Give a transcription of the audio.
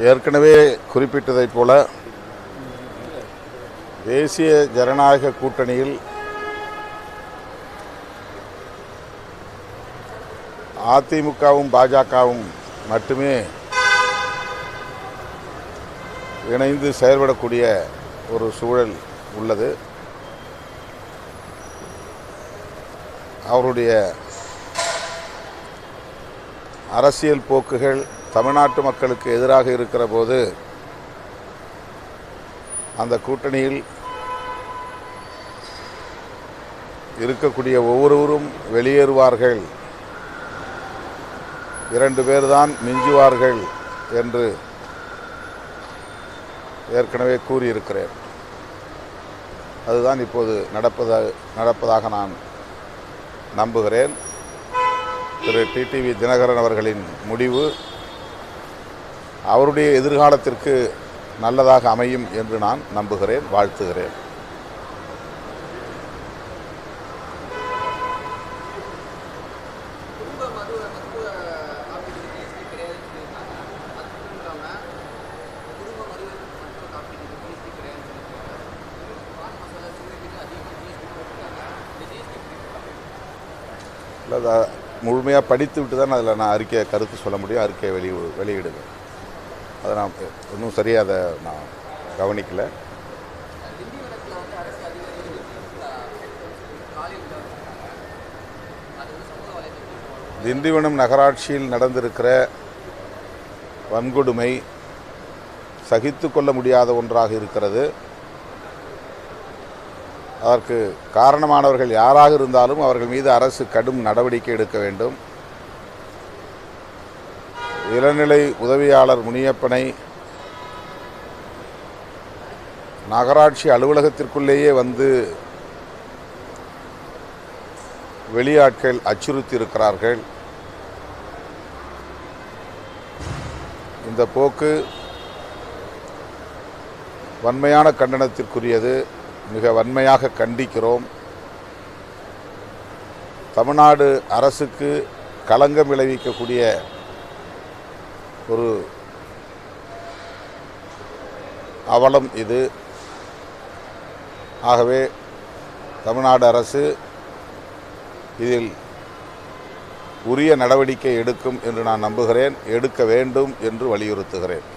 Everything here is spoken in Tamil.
ஏற்கனவே குறிப்பிட்டதைப் போல தேசிய ஜனநாயக கூட்டணியில் அதிமுகவும் பாஜகவும் மட்டுமே இணைந்து செயல்படக்கூடிய ஒரு சூழல் உள்ளது. அவருடைய அரசியல் போக்குகள் தமிழ்நாட்டு மக்களுக்கு எதிராக இருக்கிற போது அந்த கூட்டணியில் இருக்கக்கூடிய ஒவ்வொருவரும் வெளியேறுவார்கள், 2 பேர்தான் மிஞ்சுவார்கள் என்று ஏற்கனவே கூறியிருக்கிறேன். அதுதான் இப்போது நடப்பதாக நான் நம்புகிறேன். திரு டிடிவி தினகரன் அவர்களின் முடிவு அவருடைய எதிர்காலத்திற்கு நல்லதாக அமையும் என்று நான் நம்புகிறேன், வாழ்த்துகிறேன். இல்லை, அதை முழுமையாக படித்து விட்டு தான் அதில் நான் கருத்து சொல்ல முடியும். அறிக்கையை வெளியிடுவேன். அதை நான் இன்னும் சரியாக அதை நான் கவனிக்கலை. திண்டிவனம் நகராட்சியில் நடந்திருக்கிற வன்கொடுமை சகித்து கொள்ள முடியாத ஒன்றாக இருக்கிறது. அதற்கு காரணமானவர்கள் யாராக இருந்தாலும் அவர்கள் மீது அரசு கடும் நடவடிக்கை எடுக்க வேண்டும். இளநிலை உதவியாளர் முனியப்பனை நகராட்சி அலுவலகத்திற்குள்ளேயே வந்து வெளியாட்கள் அச்சுறுத்தி இருக்கிறார்கள். இந்த போக்கு வன்மையான கண்டனத்திற்குரியது. மிக வன்மையாக கண்டிக்கிறோம். தமிழ்நாடு அரசுக்கு களங்கம் விளைவிக்கக்கூடிய ஒரு அவலம் இது. ஆகவே தமிழ்நாடு அரசு இதில் உரிய நடவடிக்கை எடுக்கும் என்று நான் நம்புகிறேன், எடுக்க வேண்டும் என்று வலியுறுத்துகிறேன்.